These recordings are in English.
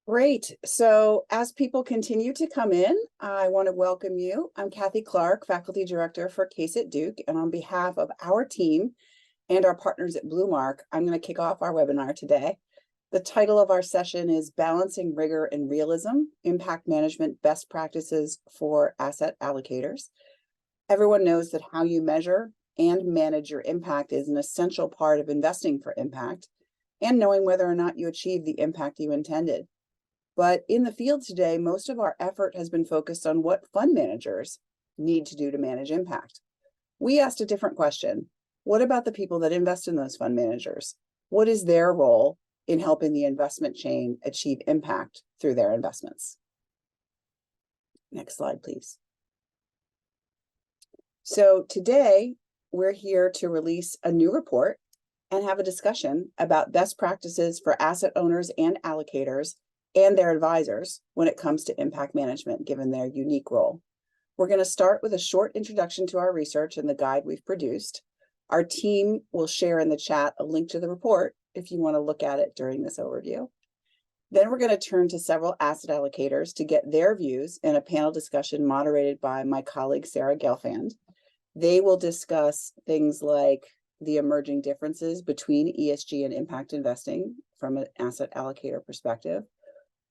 Great. So as people continue to come in, I want to welcome you. I'm Kathy Clark, Faculty Director for CASE at Duke, and on behalf of our team and our partners at BlueMark, I'm going to kick off our webinar today. The title of our session is Balancing Rigor and Realism, Impact Management Best Practices for Asset Allocators. Everyone knows that how you measure and manage your impact is an essential part of investing for impact and knowing whether or not you achieve the impact you intended. But in the field today, most of our effort has been focused on what fund managers need to do to manage impact. We asked a different question. What about the people that invest in those fund managers? What is their role in helping the investment chain achieve impact through their investments? Next slide, please. So today, we're here to release a new report and have a discussion about best practices for asset owners and allocators and their advisors when it comes to impact management, given their unique role. We're going to start with a short introduction to our research and the guide we've produced. Our team will share in the chat a link to the report if you want to look at it during this overview. Then we're going to turn to several asset allocators to get their views in a panel discussion moderated by my colleague, Sarah Gelfand. They will discuss things like the emerging differences between ESG and impact investing from an asset allocator perspective,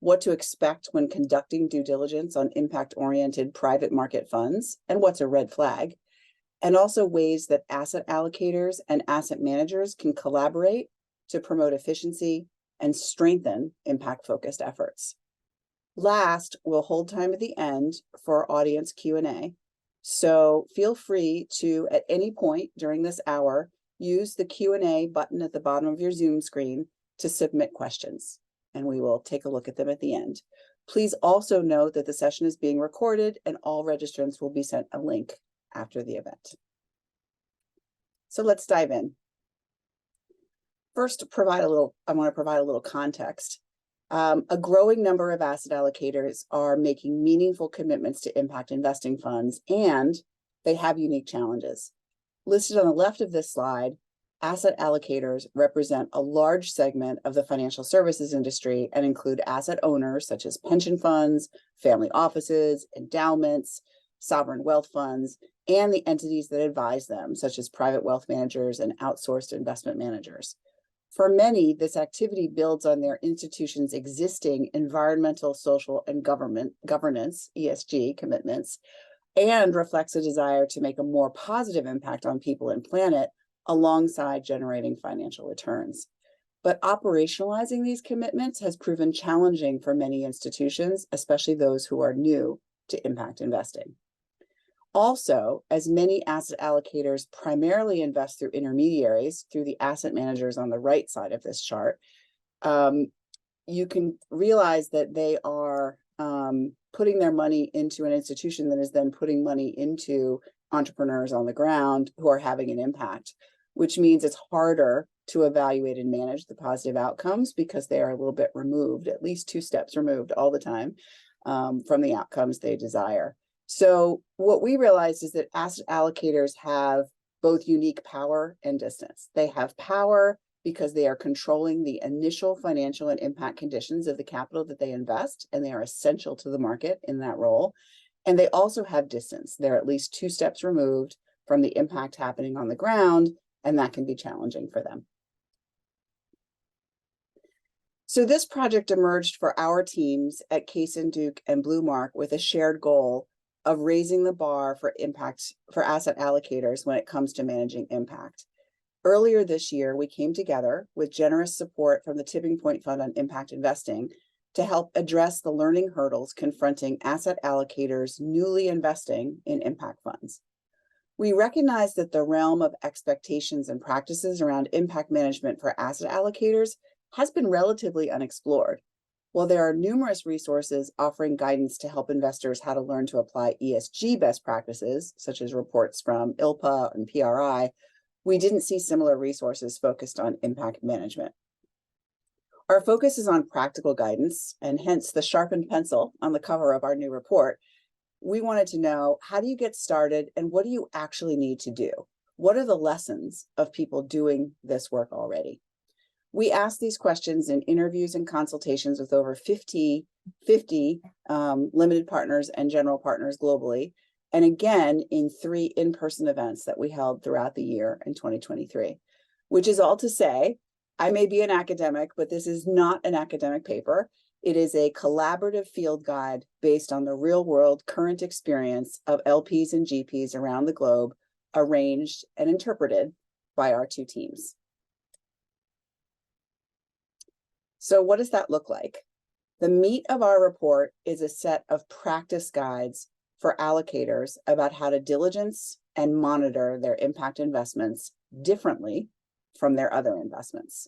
what to expect when conducting due diligence on impact-oriented private market funds, and what's a red flag, and also ways that asset allocators and asset managers can collaborate to promote efficiency and strengthen impact-focused efforts. Last, we'll hold time at the end for audience Q&A. So feel free to, at any point during this hour, use the Q&A button at the bottom of your Zoom screen to submit questions, and we will take a look at them at the end. Please also note that the session is being recorded and all registrants will be sent a link after the event. So let's dive in. First, I want to provide a little context. A growing number of asset allocators are making meaningful commitments to impact investing funds, and they have unique challenges. Listed on the left of this slide, asset allocators represent a large segment of the financial services industry and include asset owners such as pension funds, family offices, endowments, sovereign wealth funds, and the entities that advise them, such as private wealth managers and outsourced investment managers. For many, this activity builds on their institution's existing environmental, social, and governance, ESG commitments, and reflects a desire to make a more positive impact on people and planet alongside generating financial returns. But operationalizing these commitments has proven challenging for many institutions, especially those who are new to impact investing. Also, as many asset allocators primarily invest through intermediaries, through the asset managers on the right side of this chart, you can realize that they are putting their money into an institution that is then putting money into entrepreneurs on the ground who are having an impact, which means it's harder to evaluate and manage the positive outcomes because they are a little bit removed, at least 2 steps removed all the time from the outcomes they desire. So what we realized is that asset allocators have both unique power and distance. They have power because they are controlling the initial financial and impact conditions of the capital that they invest, and they are essential to the market in that role. And they also have distance. They're at least 2 steps removed from the impact happening on the ground, and that can be challenging for them. So this project emerged for our teams at CASE and Duke and BlueMark with a shared goal of raising the bar for impact for asset allocators when it comes to managing impact. Earlier this year, we came together with generous support from the Tipping Point Fund on Impact Investing to help address the learning hurdles confronting asset allocators newly investing in impact funds. We recognize that the realm of expectations and practices around impact management for asset allocators has been relatively unexplored. While there are numerous resources offering guidance to help investors how to learn to apply ESG best practices, such as reports from ILPA and PRI, we didn't see similar resources focused on impact management. Our focus is on practical guidance, and hence the sharpened pencil on the cover of our new report. We wanted to know, how do you get started and what do you actually need to do? What are the lessons of people doing this work already? We asked these questions in interviews and consultations with over 50 limited partners and general partners globally, and again in 3 in-person events that we held throughout the year in 2023, which is all to say, I may be an academic, but this is not an academic paper. It is a collaborative field guide based on the real-world current experience of LPs and GPs around the globe, arranged and interpreted by our 2 teams. So what does that look like? The meat of our report is a set of practice guides for allocators about how to diligence and monitor their impact investments differently from their other investments.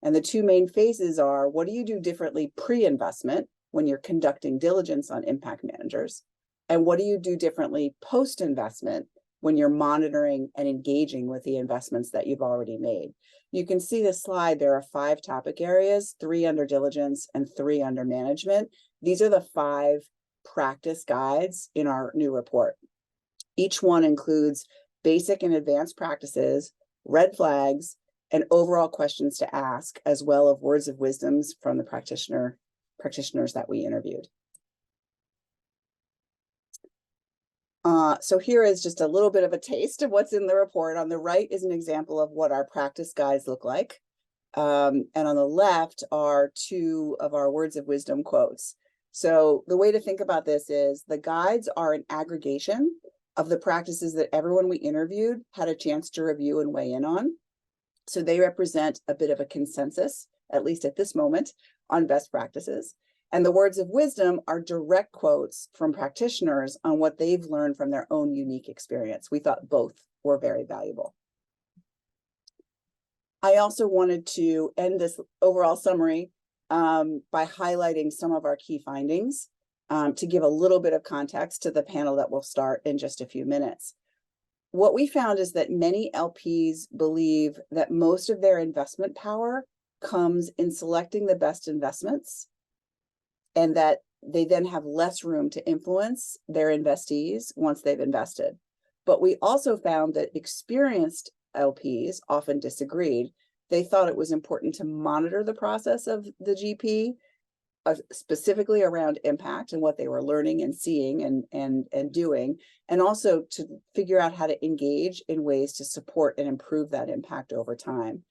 And the 2 main phases are, what do you do differently pre-investment when you're conducting diligence on impact managers? And what do you do differently post-investment when you're monitoring and engaging with the investments that you've already made? You can see the slide, there are 5 topic areas, 3 under diligence and 3 under management. These are the 5 practice guides in our new report. Each one includes basic and advanced practices, red flags, and overall questions to ask, as well as words of wisdoms from the practitioners that we interviewed. So here is just a little bit of a taste of what's in the report. On the right is an example of what our practice guides look like. And on the left are 2 of our words of wisdom quotes. So the way to think about this is the guides are an aggregation of the practices that everyone we interviewed had a chance to review and weigh in on. So they represent a bit of a consensus, at least at this moment, on best practices. And the words of wisdom are direct quotes from practitioners on what they've learned from their own unique experience. We thought both were very valuable. I also wanted to end this overall summary by highlighting some of our key findings to give a little bit of context to the panel that will start in just a few minutes. What we found is that many LPs believe that most of their investment power comes in selecting the best investments, and that they then have less room to influence their investees once they've invested. But we also found that experienced LPs often disagreed. They thought it was important to monitor the process of the GP, specifically around impact and what they were learning and seeing and doing, and also to figure out how to engage in ways to support and improve that impact over time.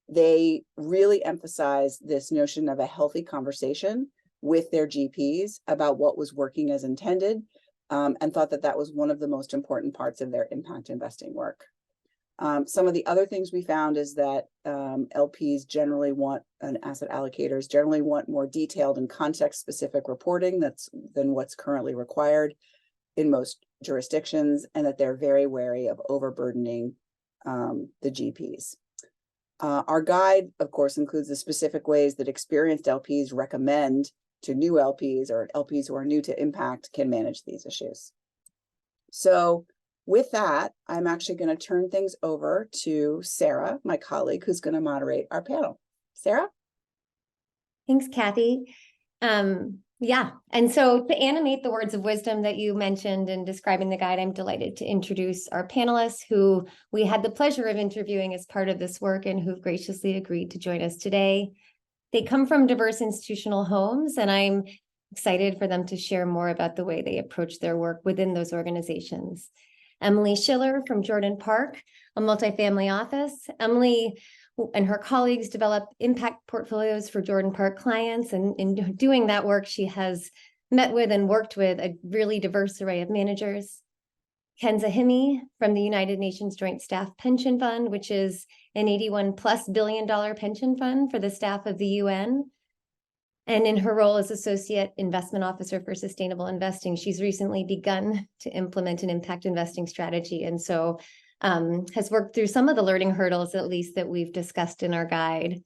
They really emphasized this notion of a healthy conversation with their GPs about what was working as intended, and thought that that was one of the most important parts of their impact investing work. Some of the other things we found is that LPs generally want, and asset allocators generally want more detailed and context-specific reporting than what's currently required in most jurisdictions, and that they're very wary of overburdening the GPs. Our guide, of course, includes the specific ways that experienced LPs recommend to new LPs or LPs who are new to impact can manage these issues. So with that, I'm actually going to turn things over to Sarah, my colleague, who's going to moderate our panel. Sarah? Thanks, Kathy. Yeah, and so to animate the words of wisdom that you mentioned in describing the guide, I'm delighted to introduce our panelists who we had the pleasure of interviewing as part of this work and who've graciously agreed to join us today. They come from diverse institutional homes, and I'm excited for them to share more about the way they approach their work within those organizations. Emily Schiller from Jordan Park, a multifamily office. Emily and her colleagues develop impact portfolios for Jordan Park clients, and in doing that work, she has met with and worked with a really diverse array of managers. Kenza Himmi from the United Nations Joint Staff Pension Fund, which is an $81+ billion pension fund for the staff of the UN. And in her role as Associate Investment Officer for Sustainable Investing, she's recently begun to implement an impact investing strategy, and so has worked through some of the learning hurdles, at least, that we've discussed in our guide.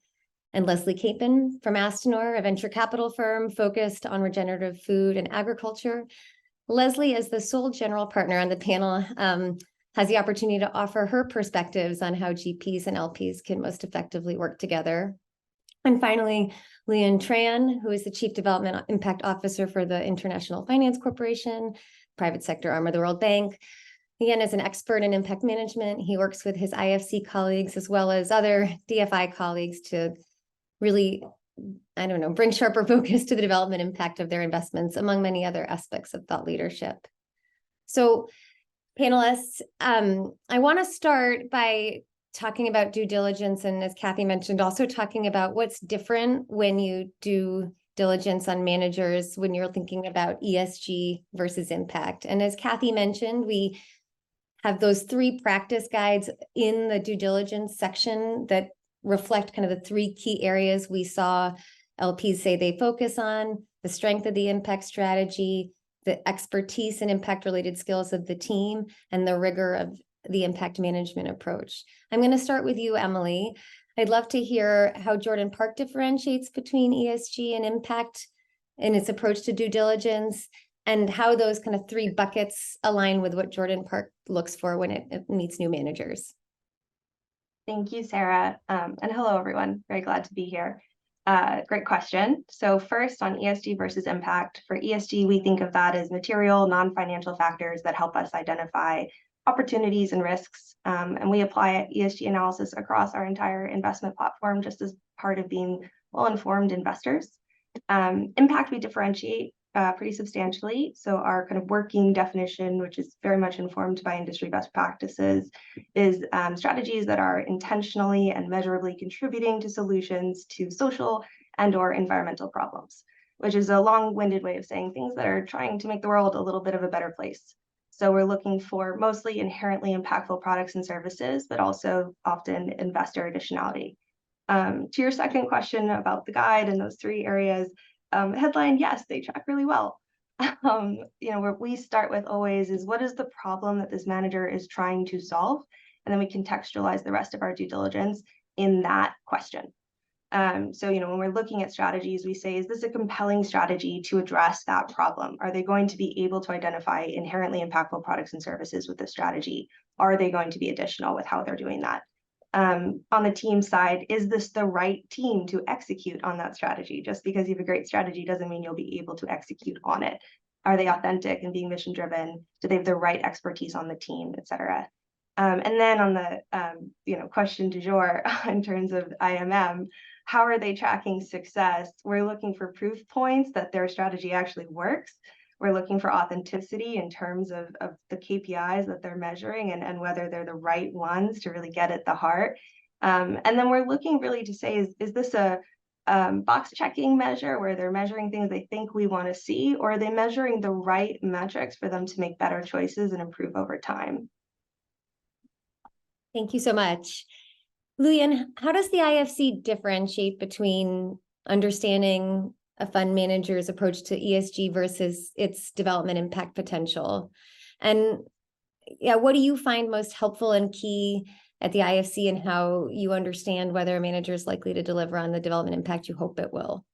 And Leslie Kapin from Astanor, a venture capital firm focused on regenerative food and agriculture. Leslie, as the sole general partner on the panel, has the opportunity to offer her perspectives on how GPs and LPs can most effectively work together. And finally, Leon Tran, who is the Chief Development Impact Officer for the International Finance Corporation, private sector arm of the World Bank. Leon is an expert in impact management. He works with his IFC colleagues as well as other DFI colleagues to really, I don't know, bring sharper focus to the development impact of their investments, among many other aspects of thought leadership. So panelists, I want to start by talking about due diligence, and as Kathy mentioned, also talking about what's different when you do diligence on managers when you're thinking about ESG versus impact. And as Kathy mentioned, we have those 3 practice guides in the due diligence section that reflect kind of the 3 key areas we saw LPs say they focus on: the strength of the impact strategy, the expertise and impact related skills of the team, and the rigor of the impact management approach. I'm going to start with you, Emily. I'd love to hear how Jordan Park differentiates between ESG and impact in its approach to due diligence, and how those kind of 3 buckets align with what Jordan Park looks for when it meets new managers. Thank you, Sarah. And hello, everyone. Very glad to be here. Great question. So first, on ESG versus impact. For ESG, we think of that as material, non-financial factors that help us identify opportunities and risks. And we apply ESG analysis across our entire investment platform just as part of being well-informed investors. Impact, we differentiate pretty substantially. So our kind of working definition, which is very much informed by industry best practices, is strategies that are intentionally and measurably contributing to solutions to social and/or environmental problems, which is a long-winded way of saying things that are trying to make the world a little bit of a better place. So we're looking for mostly inherently impactful products and services, but also often investor additionality. To your second question about the guide and those 3 areas, headline, yes, they track really well. Where we start with always is, what is the problem that this manager is trying to solve? And then we contextualize the rest of our due diligence in that question. So when we're looking at strategies, we say, is this a compelling strategy to address that problem? Are they going to be able to identify inherently impactful products and services with this strategy? Are they going to be additional with how they're doing that? On the team side, is this the right team to execute on that strategy? Just because you have a great strategy doesn't mean you'll be able to execute on it. Are they authentic and being mission driven? Do they have the right expertise on the team, et cetera? And then on the question du jour in terms of IMM, how are they tracking success? We're looking for proof points that their strategy actually works. We're looking for authenticity in terms of the KPIs that they're measuring and whether they're the right ones to really get at the heart. And then we're looking really to say, is this a box checking measure where they're measuring things they think we want to see, or are they measuring the right metrics for them to make better choices and improve over time? Thank you so much. Luyan, how does the IFC differentiate between understanding a fund manager's approach to ESG versus its development impact potential? And yeah, what do you find most helpful and key at the IFC in how you understand whether a manager is likely to deliver on the development impact you hope it will?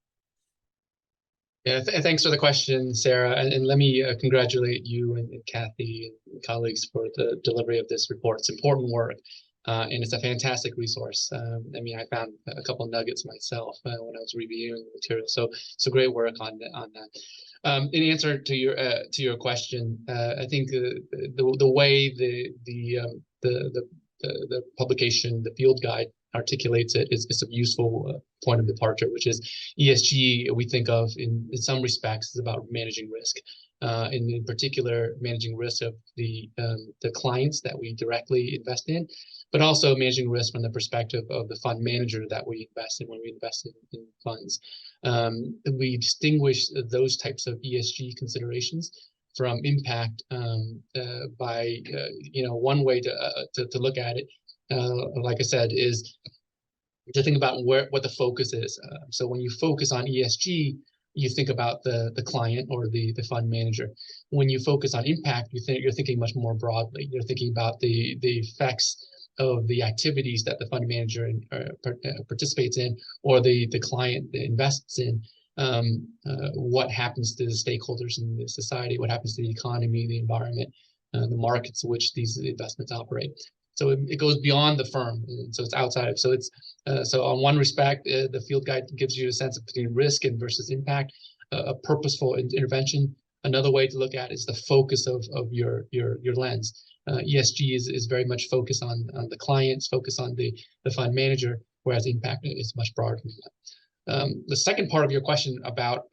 Yeah, thanks for the question, Sarah. And let me congratulate you and Kathy and colleagues for the delivery of this report. It's important work, and it's a fantastic resource. I found a couple of nuggets myself when I was reviewing the material. So great work on that. In answer to your question, I think the way the publication, the field guide, articulates it is a useful point of departure, which is ESG we think of in some respects is about managing risk, and in particular managing risk of the clients that we directly invest in, but also managing risk from the perspective of the fund manager that we invest in when we invest in funds. We distinguish those types of ESG considerations from impact by one way to look at it, like I said, is to think about what the focus is. So when you focus on ESG, you think about the client or the fund manager. When you focus on impact, you're thinking much more broadly. You're thinking about the effects of the activities that the fund manager participates in, or the client invests in. What happens to the stakeholders in the society? What happens to the economy, the environment, the markets in which these investments operate? So it goes beyond the firm, and so it's outside of. So it's so on one respect, the field guide gives you a sense of between risk and versus impact, a purposeful intervention. Another way to look at it is the focus of your lens. ESG is very much focused on the clients, focused on the fund manager. whereas impact is much broader than that. The second part of your question about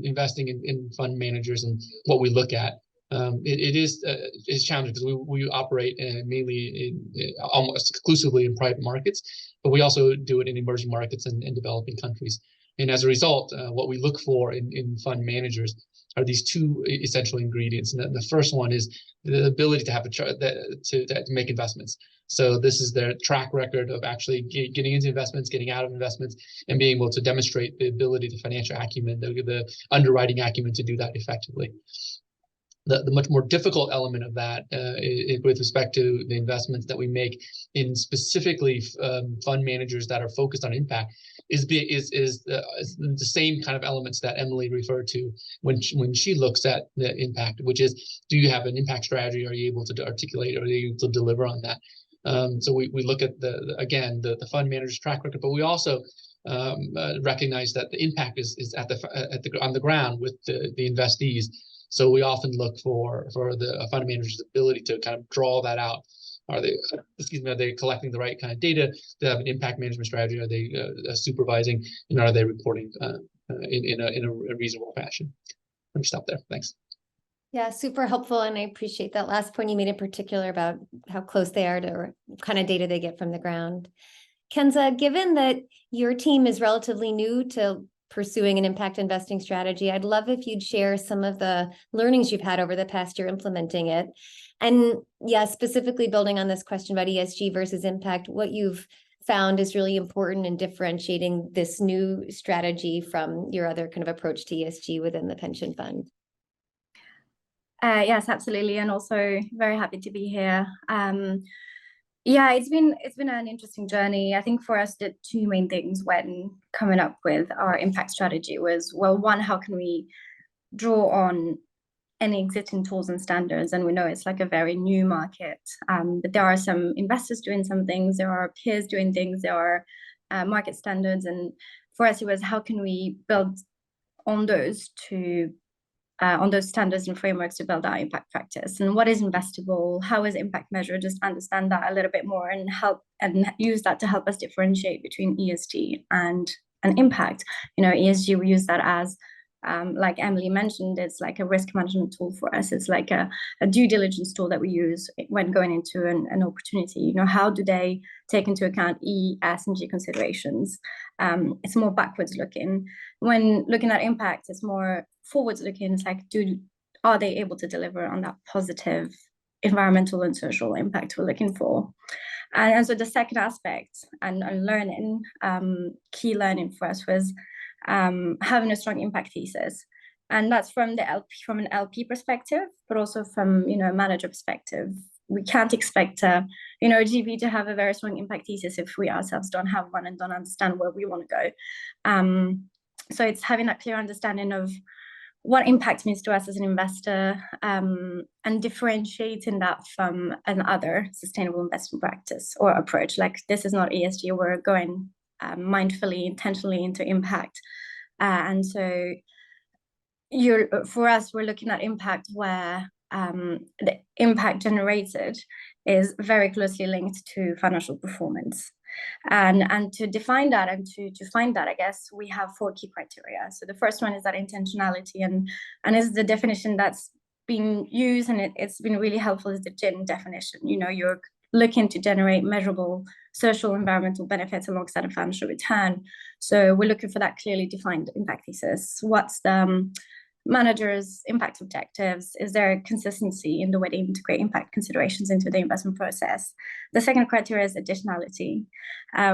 investing in fund managers and what we look at, it is challenging because we operate mainly almost exclusively in private markets, but we also do it in emerging markets and developing countries. And as a result, what we look for in fund managers are these two essential ingredients. And the first one is the ability to have to make investments. So this is their track record of actually getting into investments, getting out of investments, and being able to demonstrate the ability, the financial acumen, the underwriting acumen to do that effectively. The much more difficult element of that with respect to the investments that we make in specifically fund managers that are focused on impact is the same kind of elements that Emily referred to when she looks at the impact, which is, do you have an impact strategy? Are you able to articulate? Are you able to deliver on that? So we look at the fund manager's track record, but we also recognize that the impact is on the ground with the investees. So we often look for the fund manager's ability to kind of draw that out. Are they collecting the right kind of data? Do they have an impact management strategy? Are they supervising? And are they reporting in a reasonable fashion? Let me stop there. Thanks. Yeah, super helpful. And I appreciate that last point you made in particular about how close they are to what kind of data they get from the ground. Kenza, given that your team is relatively new to pursuing an impact investing strategy, I'd love if you'd share some of the learnings you've had over the past year implementing it. And yeah, specifically building on this question about ESG versus impact, what you've found is really important in differentiating this new strategy from your other kind of approach to ESG within the pension fund. Yes, absolutely. And also very happy to be here. Yeah, it's been an interesting journey. I think for us, the two main things when coming up with our impact strategy was, well, one, how can we draw on any existing tools and standards? And we know it's like a very new market, but there are some investors doing some things, there are peers doing things, there are market standards. And for us, it was, how can we build on those standards and frameworks to build our impact practice? And what is investable? How is impact measured? Just understand that a little bit more and help and use that to help us differentiate between ESG and impact. You know, ESG, we use that as, like Emily mentioned, it's like a risk management tool for us. It's like a due diligence tool that we use when going into an opportunity. You know, how do they take into account E, S, and G considerations? It's more backwards looking. When looking at impact, it's more forwards looking. It's like, are they able to deliver on that positive environmental and social impact we're looking for? And so the second aspect and learning, key learning for us was having a strong impact thesis. And that's from an LP perspective, but also from, you know, a manager perspective. We can't expect a GP to have a very strong impact thesis if we ourselves don't have one and don't understand where we want to go. So it's having that clear understanding of what impact means to us as an investor, and differentiating that from another sustainable investment practice or approach. Like, this is not ESG, we're going mindfully, intentionally into impact. And so for us, we're looking at impact where the impact generated is very closely linked to financial performance. And to define that and to find that, I guess we have 4 key criteria. So the first one is that intentionality, and is the definition that's been used, and it's been really helpful, is the GIN definition. You know, you're looking to generate measurable social environmental benefits alongside a financial return. So we're looking for that clearly defined impact thesis. What's the manager's impact objectives? Is there consistency in the way they integrate impact considerations into the investment process? The second criteria is additionality.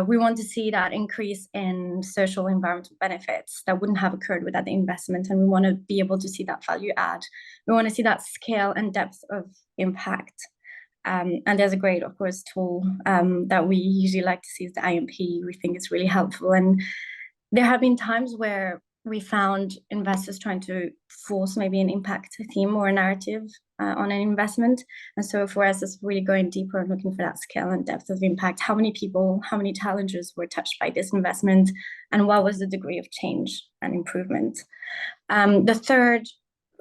We want to see that increase in social environmental benefits that wouldn't have occurred without the investment, and we want to be able to see that value add. We want to see that scale and depth of impact. And there's a great, of course, tool that we usually like to see is the IMP. We think it's really helpful. And there have been times where we found investors trying to force maybe an impact theme or a narrative on an investment. And so for us, it's really going deeper and looking for that scale and depth of impact. How many people, how many challengers were touched by this investment, and what was the degree of change and improvement? The third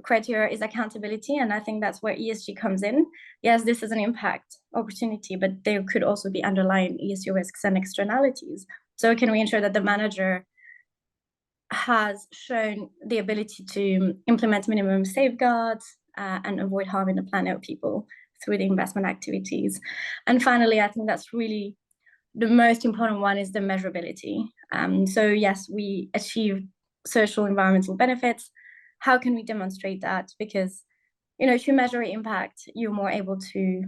criteria is accountability, and I think that's where ESG comes in. Yes, this is an impact opportunity, but there could also be underlying ESG risks and externalities. So can we ensure that the manager has shown the ability to implement minimum safeguards and avoid harming the planet or people through the investment activities? And finally, I think that's really the most important one, is the measurability. So yes, we achieve social environmental benefits. How can we demonstrate that? Because, if you measure impact, you're more able to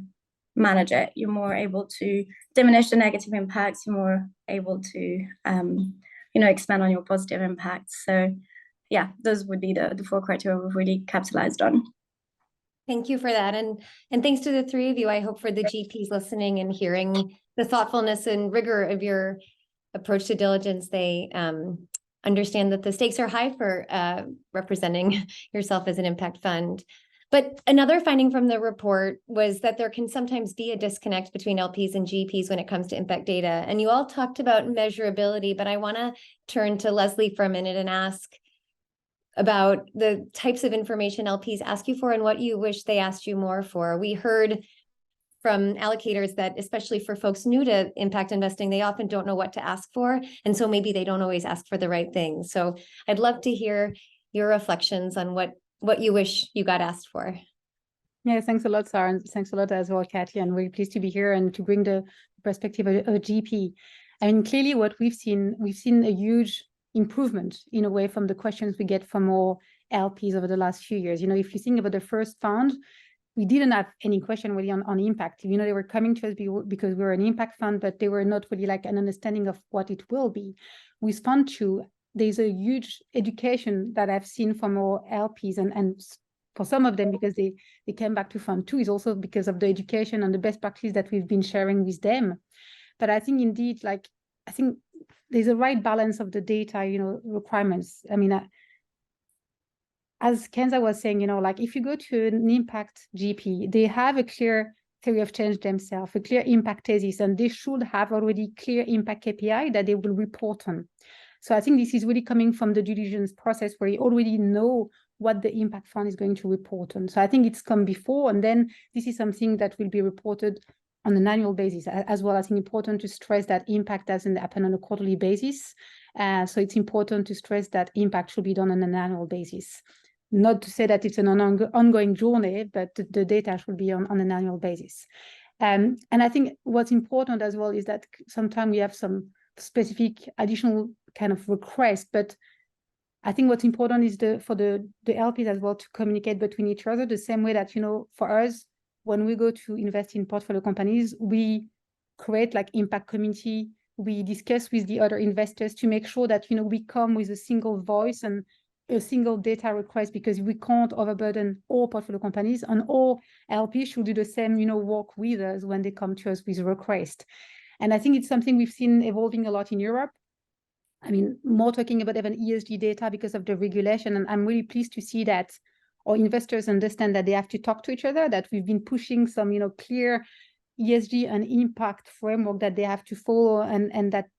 manage it. You're more able to diminish the negative impacts. You're more able to, expand on your positive impacts. So yeah, those would be the 4 criteria we've really capitalized on. Thank you for that. And thanks to the 3 of you. I hope for the GPs listening and hearing the thoughtfulness and rigor of your approach to diligence, they understand that the stakes are high for representing yourself as an impact fund. But another finding from the report was that there can sometimes be a disconnect between LPs and GPs when it comes to impact data. And you all talked about measurability, but I want to turn to Leslie for a minute and ask about the types of information LPs ask you for and what you wish they asked you more for. We heard from allocators that, especially for folks new to impact investing, they often don't know what to ask for. And so maybe they don't always ask for the right things. So I'd love to hear your reflections on what you wish you got asked for. Yeah, thanks a lot, Sarah, and thanks a lot as well, Kathy. And we're pleased to be here and to bring the perspective of a GP. I mean, clearly what we've seen a huge improvement in a way from the questions we get from our LPs over the last few years. If you think about the first fund, we didn't have any question really on impact. They were coming to us because we were an impact fund, but they were not really like an understanding of what it will be. With Fund 2, there's a huge education that I've seen from our LPs, and for some of them, because they came back to Fund 2, is also because of the education and the best practice that we've been sharing with them. But I think indeed, I think there's a right balance of the data, requirements. I mean, as Kenza was saying, if you go to an impact GP, they have a clear theory of change themselves, a clear impact thesis, and they should have already clear impact KPI that they will report on. So I think this is really coming from the due diligence process where you already know what the impact fund is going to report on. So I think it's come before, and then this is something that will be reported on an annual basis as well. I think important to stress that impact doesn't happen on a quarterly basis. So it's important to stress that impact should be done on an annual basis. Not to say that it's an ongoing journey, but the data should be on an annual basis. And I think what's important as well is that sometimes we have some specific additional kind of requests, but I think what's important is for the LPs as well to communicate between each other the same way that, for us, when we go to invest in portfolio companies, we create impact community. We discuss with the other investors to make sure that, we come with a single voice and a single data request, because we can't overburden all portfolio companies, and all LPs should do the same, work with us when they come to us with a request. And I think it's something we've seen evolving a lot in Europe. I mean, more talking about even ESG data because of the regulation. And I'm really pleased to see that our investors understand that they have to talk to each other, that we've been pushing some, clear ESG and impact framework that they have to follow. And that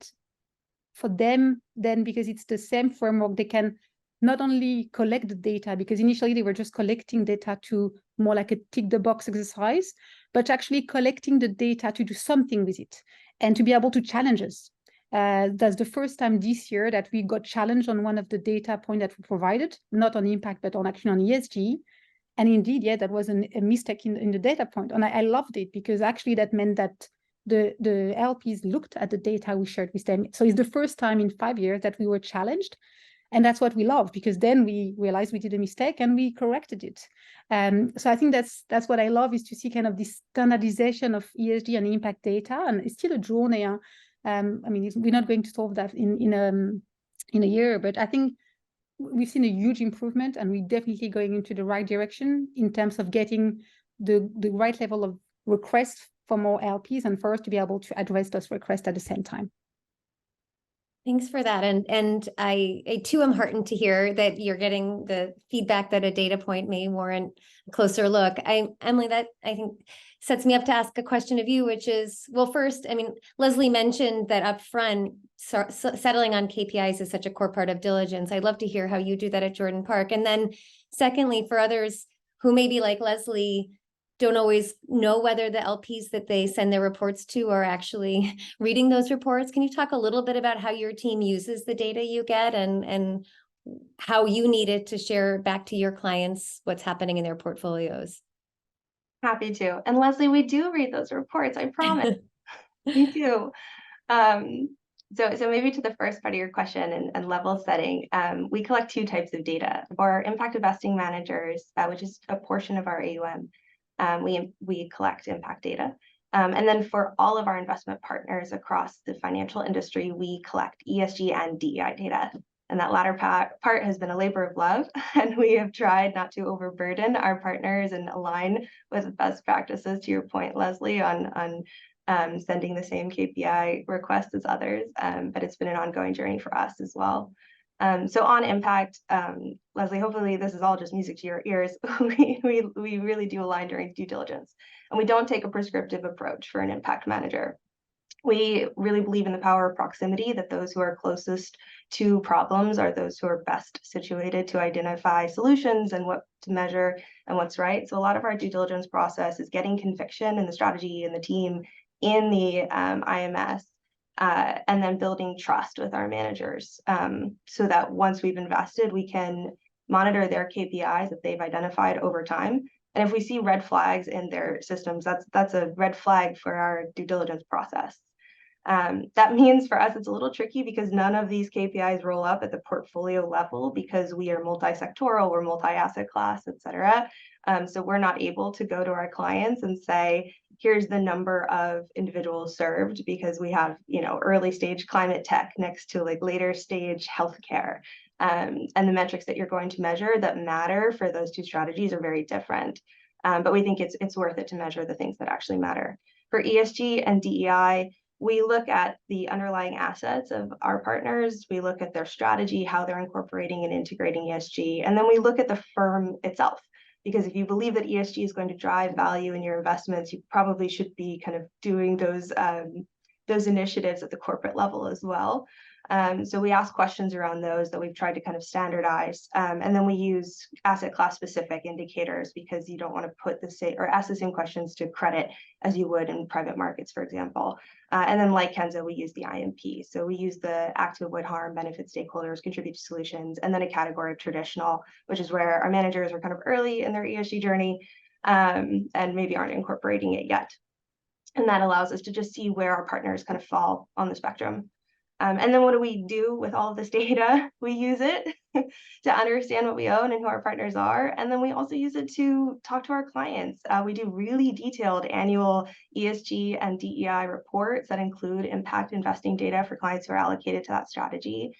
for them, then, because it's the same framework, they can not only collect the data, because initially they were just collecting data to more like a tick the box exercise, but actually collecting the data to do something with it and to be able to challenge us. That's the first time this year that we got challenged on one of the data points that we provided, not on impact, but on actually on ESG. And indeed, yeah, that was a mistake in the data point. And I loved it, because actually that meant that the LPs looked at the data we shared with them. So it's the first time in 5 years that we were challenged. And that's what we love, because then we realized we did a mistake and we corrected it. So I think that's what I love, is to see kind of this standardization of ESG and impact data. And it's still a journey. I mean, we're not going to solve that in a year, but I think we've seen a huge improvement, and we're definitely going into the right direction in terms of getting the right level of requests from our LPs, and for us to be able to address those requests at the same time. Thanks for that. And I too am heartened to hear that you're getting the feedback that a data point may warrant a closer look. Emily, that I think sets me up to ask a question of you, which is, well, first, I mean, Leslie mentioned that upfront settling on KPIs is such a core part of diligence. I'd love to hear how you do that at Jordan Park. And then secondly, for others who may be like Leslie, don't always know whether the LPs that they send their reports to are actually reading those reports. Can you talk a little bit about how your team uses the data you get and how you need it to share back to your clients what's happening in their portfolios? Happy to. And Leslie, we do read those reports, I promise. We do. So maybe to the first part of your question and level setting, we collect two types of data. For our impact investing managers, which is a portion of our AUM, we collect impact data. And then for all of our investment partners across the financial industry, we collect ESG and DEI data. And that latter part has been a labor of love, and we have tried not to overburden our partners and align with best practices, to your point, Leslie, on sending the same KPI requests as others, but it's been an ongoing journey for us as well. So on impact, Leslie, hopefully this is all just music to your ears. We really do align during due diligence, and we don't take a prescriptive approach for an impact manager. We really believe in the power of proximity, that those who are closest to problems are those who are best situated to identify solutions and what to measure and what's right. So a lot of our due diligence process is getting conviction in the strategy and the team in the IMS, and then building trust with our managers, so that once we've invested, we can monitor their KPIs that they've identified over time. And if we see red flags in their systems, that's a red flag for our due diligence process. That means for us, it's a little tricky because none of these KPIs roll up at the portfolio level because we are multi-sectoral, we're multi-asset class, et cetera. So we're not able to go to our clients and say, here's the number of individuals served, because we have, early stage climate tech next to like later stage healthcare. And the metrics that you're going to measure that matter for those two strategies are very different. But we think it's worth it to measure the things that actually matter. For ESG and DEI, we look at the underlying assets of our partners. We look at their strategy, how they're incorporating and integrating ESG. And then we look at the firm itself, because if you believe that ESG is going to drive value in your investments, you probably should be kind of doing those initiatives at the corporate level as well. So we ask questions around those that we've tried to kind of standardize. And then we use asset class specific indicators, because you don't want to put the same or ask the same questions to credit as you would in private markets, for example. And then like Kenza, we use the IMP. So we use the active would harm, benefit stakeholders, contribute to solutions, and then a category of traditional, which is where our managers are kind of early in their ESG journey, and maybe aren't incorporating it yet. And that allows us to just see where our partners kind of fall on the spectrum. And then what do we do with all of this data? We use it to understand what we own and who our partners are. And then we also use it to talk to our clients. We do really detailed annual ESG and DEI reports that include impact investing data for clients who are allocated to that strategy.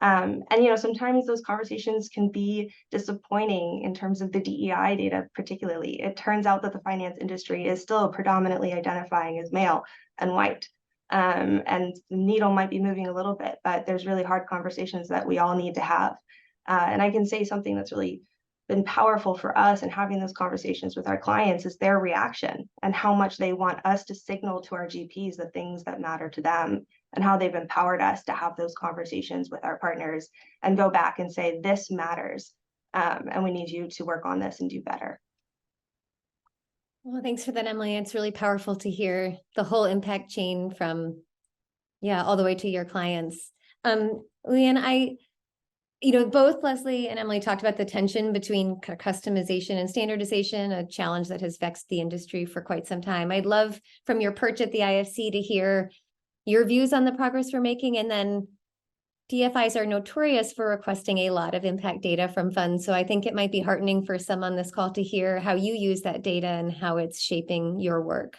And sometimes those conversations can be disappointing in terms of the DEI data, particularly. It turns out that the finance industry is still predominantly identifying as male and white. And the needle might be moving a little bit, but there's really hard conversations that we all need to have. And I can say something that's really been powerful for us in having those conversations with our clients is their reaction and how much they want us to signal to our GPs the things that matter to them, and how they've empowered us to have those conversations with our partners and go back and say, this matters, and we need you to work on this and do better. Well, thanks for that, Emily. It's really powerful to hear the whole impact chain from, all the way to your clients. Leanne, both Leslie and Emily talked about the tension between customization and standardization, a challenge that has vexed the industry for quite some time. I'd love from your perch at the IFC to hear your views on the progress we're making. And then DFIs are notorious for requesting a lot of impact data from funds. So I think it might be heartening for some on this call to hear how you use that data and how it's shaping your work.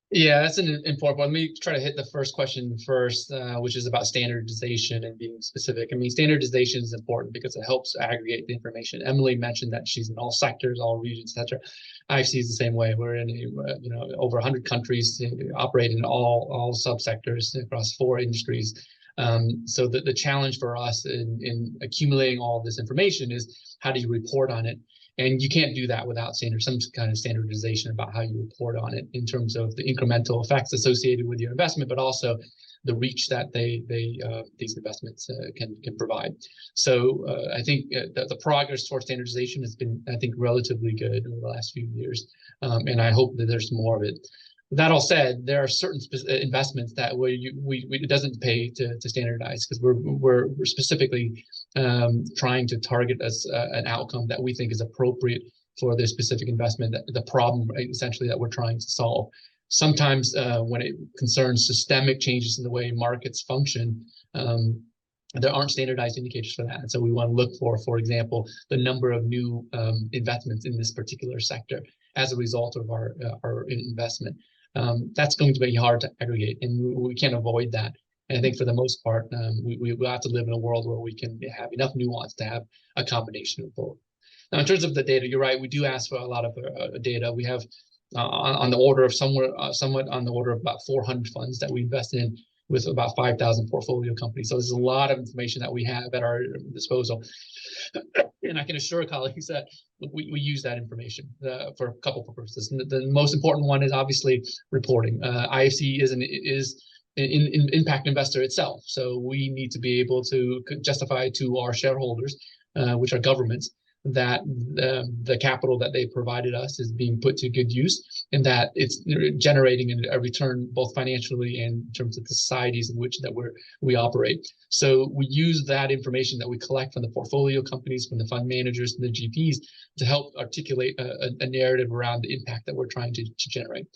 Yeah, that's an important one. Let me try to hit the first question first, which is about standardization and being specific. I mean, standardization is important because it helps aggregate the information. Emily mentioned that she's in all sectors, all regions, etc. IFC is the same way. We're in over 100 countries, operate in all subsectors across 4 industries. So the challenge for us in accumulating all of this information is, how do you report on it? And you can't do that without some kind of standardization about how you report on it in terms of the incremental effects associated with your investment, but also the reach that these investments can provide. So I think the progress towards standardization has been, I think, relatively good over the last few years, and I hope that there's more of it. That all said, there are certain investments that it doesn't pay to standardize, because we're specifically trying to target an outcome that we think is appropriate for this specific investment, the problem essentially that we're trying to solve. Sometimes when it concerns systemic changes in the way markets function, there aren't standardized indicators for that. And so we want to look for example, the number of new investments in this particular sector as a result of our investment. That's going to be hard to aggregate, and we can't avoid that. And I think for the most part, we have to live in a world where we can have enough nuance to have a combination of both. Now, in terms of the data, you're right, we do ask for a lot of data. We have on the order of somewhat on the order of about 400 funds that we invest in, with about 5,000 portfolio companies. So there's a lot of information that we have at our disposal. And I can assure colleagues that we use that information for a couple of purposes. The most important one is obviously reporting. IFC is an impact investor itself. So we need to be able to justify to our shareholders, which are governments, that the capital that they provided us is being put to good use, and that it's generating a return both financially and in terms of the societies in which we operate. So we use that information that we collect from the portfolio companies, from the fund managers, and the GPs to help articulate a narrative around the impact that we're trying to generate.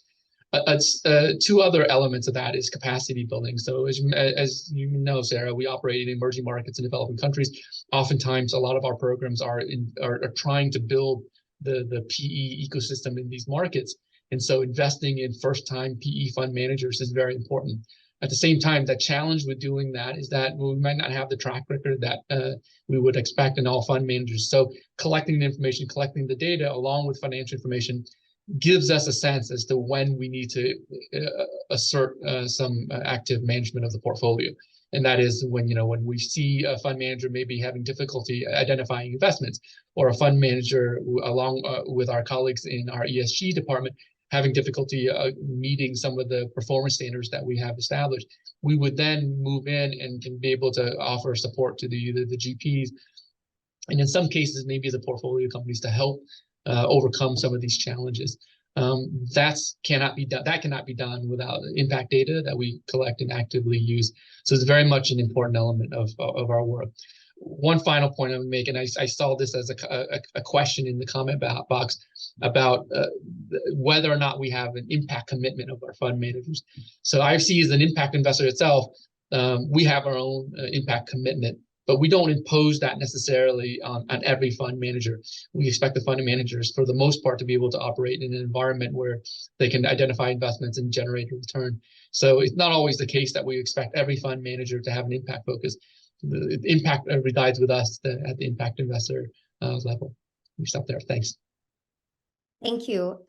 Two other elements of that is capacity building. So as you know, Sarah, we operate in emerging markets and developing countries. Oftentimes, a lot of our programs are trying to build the PE ecosystem in these markets. And so investing in first-time PE fund managers is very important. At the same time, the challenge with doing that is that we might not have the track record that we would expect in all fund managers. So collecting the information, collecting the data along with financial information gives us a sense as to when we need to assert some active management of the portfolio. And that is when we see a fund manager maybe having difficulty identifying investments, or a fund manager along with our colleagues in our ESG department having difficulty meeting some of the performance standards that we have established. We would then move in and can be able to offer support to the GPs, and in some cases maybe the portfolio companies, to help overcome some of these challenges. That cannot be done without impact data that we collect and actively use. So it's very much an important element of our work. One final point I would make, and I saw this as a question in the comment box about whether or not we have an impact commitment of our fund managers. So IFC is an impact investor itself. We have our own impact commitment, but we don't impose that necessarily on every fund manager. We expect the fund managers, for the most part, to be able to operate in an environment where they can identify investments and generate a return. So it's not always the case that we expect every fund manager to have an impact focus. The impact resides with us at the impact investor level. We stop there. Thanks. Thank you.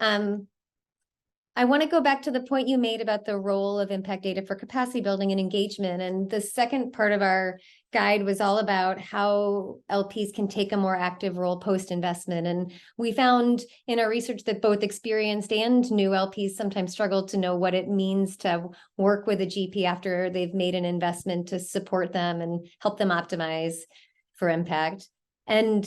I want to go back to the point you made about the role of impact data for capacity building and engagement. And the second part of our guide was all about how LPs can take a more active role post-investment. And we found in our research that both experienced and new LPs sometimes struggle to know what it means to work with a GP after they've made an investment to support them and help them optimize for impact. And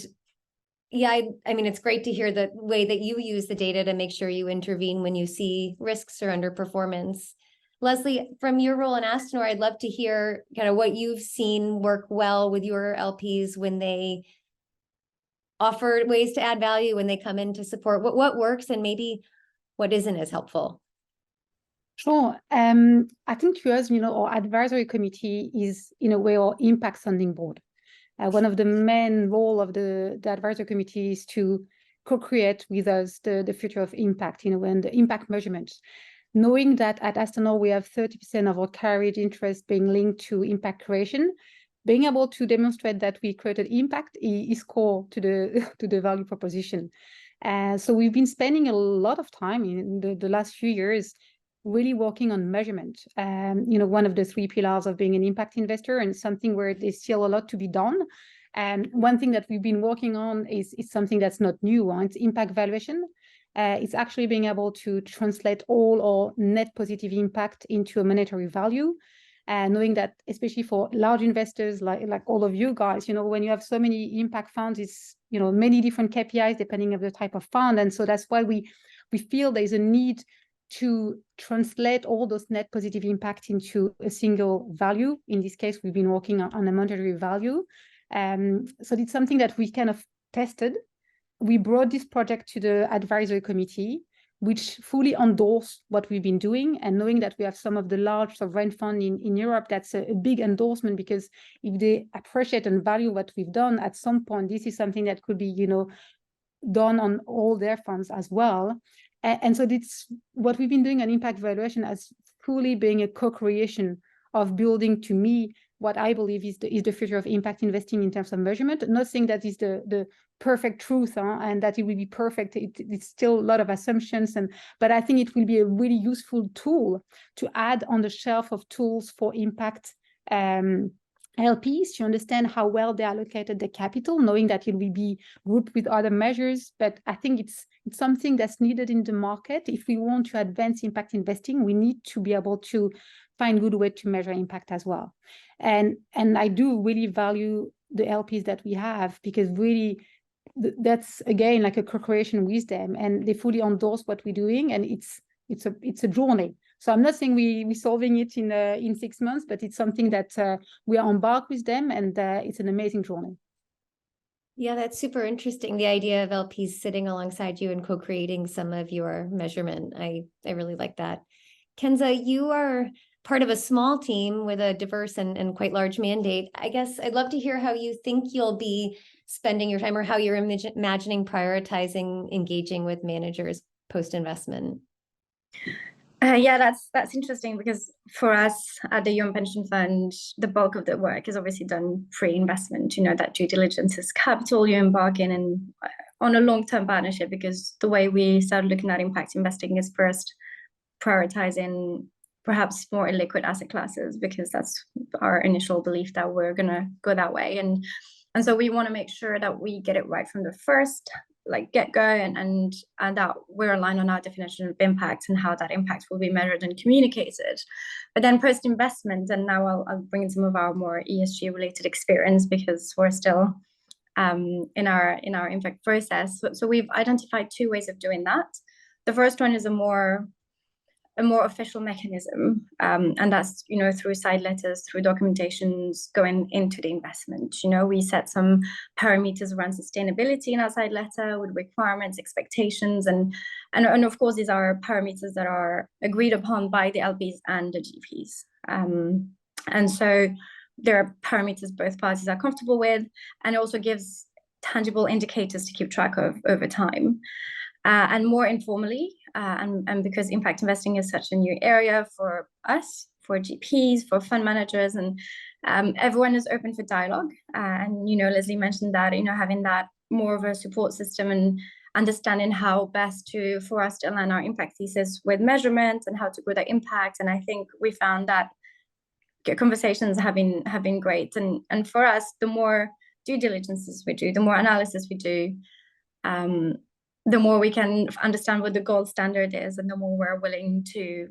yeah, I mean, it's great to hear the way that you use the data to make sure you intervene when you see risks or underperformance. Leslie, from your role in Astanor, I'd love to hear kind of what you've seen work well with your LPs when they offer ways to add value, when they come in to support. What works and maybe what isn't as helpful? Sure. I think to us, our advisory committee is, in a way, our impact sounding board. One of the main role of the advisory committee is to co-create with us the future of impact, and the impact measurements. Knowing that at Astanor, we have 30% of our carried interest being linked to impact creation, being able to demonstrate that we created impact is core to the value proposition. So we've been spending a lot of time in the last few years really working on measurement. One of the 3 pillars of being an impact investor, and something where there's still a lot to be done. And one thing that we've been working on is something that's not new. It's impact valuation. It's actually being able to translate all our net positive impact into a monetary value. And knowing that, especially for large investors like all of you guys, when you have so many impact funds, it's, many different KPIs depending on the type of fund. And so that's why we feel there's a need to translate all those net positive impact into a single value. In this case, we've been working on a monetary value. So it's something that we kind of tested. We brought this project to the advisory committee, which fully endorsed what we've been doing. And knowing that we have some of the large sovereign funds in Europe, that's a big endorsement, because if they appreciate and value what we've done, at some point, this is something that could be, done on all their funds as well. And so it's what we've been doing on impact valuation as fully being a co-creation of building, to me, what I believe is the future of impact investing in terms of measurement. Not saying that is the perfect truth, and that it will be perfect. It's still a lot of assumptions, but I think it will be a really useful tool to add on the shelf of tools for impact LPs to understand how well they allocated the capital, knowing that it will be grouped with other measures. But I think it's something that's needed in the market. If we want to advance impact investing, we need to be able to find good way to measure impact as well. And I do really value the LPs that we have, because really that's again like a co-creation with them, and they fully endorse what we're doing, and it's a journey. So I'm not saying we're solving it in 6 months, but it's something that we are embarked with them, and it's an amazing journey. Yeah, that's super interesting. The idea of LPs sitting alongside you and co-creating some of your measurement. I really like that. Kenza, you are part of a small team with a diverse and quite large mandate. I guess I'd love to hear how you think you'll be spending your time, or how you're imagining prioritizing engaging with managers post-investment. Yeah, that's interesting, because for us at the UN Pension Fund, the bulk of the work is obviously done pre-investment. That due diligence is capital you embark in, and on a long-term partnership, because the way we started looking at impact investing is first prioritizing perhaps more illiquid asset classes, because that's our initial belief that we're going to go that way. And so we want to make sure that we get it right from the first get-go, and that we're aligned on our definition of impact and how that impact will be measured and communicated. But then post-investment, and now I'll bring in some of our more ESG-related experience, because we're still in our impact process. So we've identified 2 ways of doing that. The first one is a more official mechanism, and that's through side letters, through documentations going into the investment. We set some parameters around sustainability in our side letter with requirements, expectations, and of course these are parameters that are agreed upon by the LPs and the GPs. And so there are parameters both parties are comfortable with, and it also gives tangible indicators to keep track of over time. And more informally, and because impact investing is such a new area for us, for GPs, for fund managers, and everyone is open for dialogue. And Leslie mentioned that having that more of a support system, and understanding how best for us to align our impact thesis with measurement and how to grow that impact. And I think we found that conversations have been great. And for us, the more due diligences we do, the more analysis we do, the more we can understand what the gold standard is, and the more we're willing to,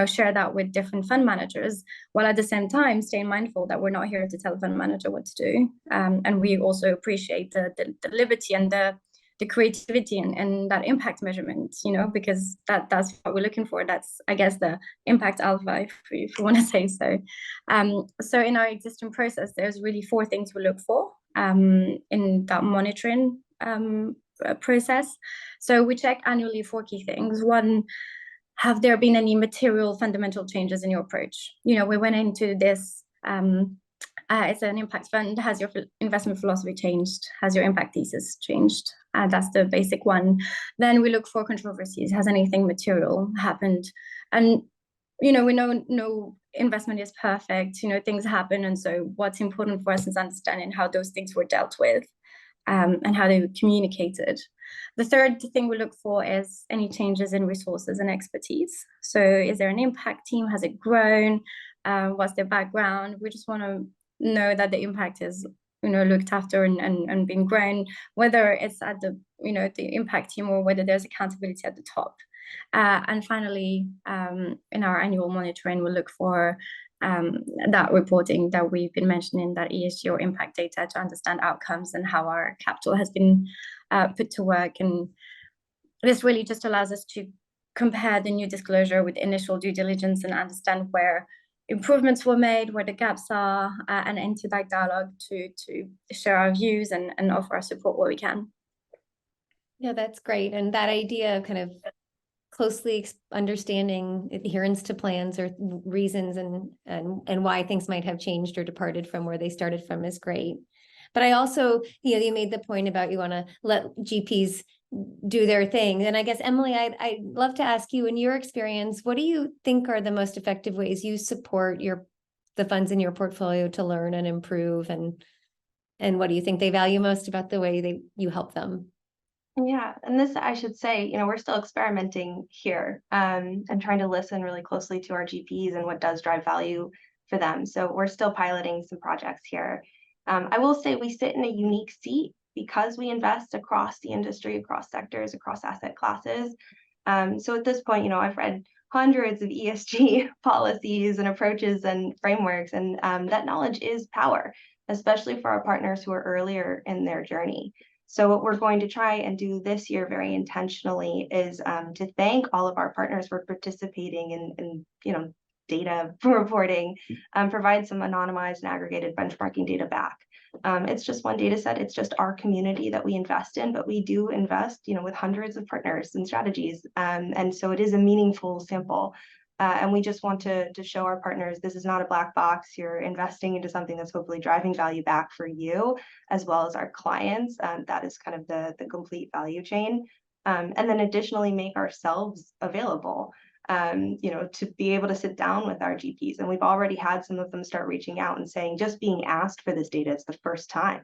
share that with different fund managers, while at the same time staying mindful that we're not here to tell a fund manager what to do. And we also appreciate the liberty and the creativity and that impact measurement, because that's what we're looking for. That's, I guess, the impact alpha, if you want to say so. So in our existing process, there's really 4 things we look for in that monitoring process. So we check annually 4 key things. 1, have there been any material fundamental changes in your approach? We went into this, it's an impact fund. Has your investment philosophy changed? Has your impact thesis changed? That's the basic one. Then we look for controversies. Has anything material happened? And we know no investment is perfect. Things happen, and so what's important for us is understanding how those things were dealt with, and how they were communicated. The third thing we look for is any changes in resources and expertise. So is there an impact team? Has it grown? What's their background? We just want to know that the impact is looked after and being grown, whether it's at the the impact team, or whether there's accountability at the top. And finally, in our annual monitoring, we'll look for that reporting that we've been mentioning, that ESG or impact data, to understand outcomes and how our capital has been put to work. And this really just allows us to compare the new disclosure with initial due diligence and understand where improvements were made, where the gaps are, and enter that dialogue to share our views and offer our support where we can. Yeah, that's great. And that idea of kind of closely understanding adherence to plans or reasons and why things might have changed or departed from where they started from is great. But I also, you made the point about you want to let GPs do their thing. And I guess, Emily, I'd love to ask you, in your experience, what do you think are the most effective ways you support the funds in your portfolio to learn and improve? And what do you think they value most about the way you help them? Yeah, and this, I should say, we're still experimenting here, and trying to listen really closely to our GPs and what does drive value for them. So we're still piloting some projects here. I will say we sit in a unique seat because we invest across the industry, across sectors, across asset classes. So at this point, I've read hundreds of ESG policies and approaches and frameworks, and that knowledge is power, especially for our partners who are earlier in their journey. So what we're going to try and do this year very intentionally is to thank all of our partners for participating in data reporting, provide some anonymized and aggregated benchmarking data back. It's just one data set. It's just our community that we invest in, but we do invest, with hundreds of partners and strategies. And so it is a meaningful sample. And we just want to show our partners, this is not a black box. You're investing into something that's hopefully driving value back for you, as well as our clients. That is kind of the complete value chain. And then additionally, make ourselves available, to be able to sit down with our GPs. And we've already had some of them start reaching out and saying, just being asked for this data is the first time.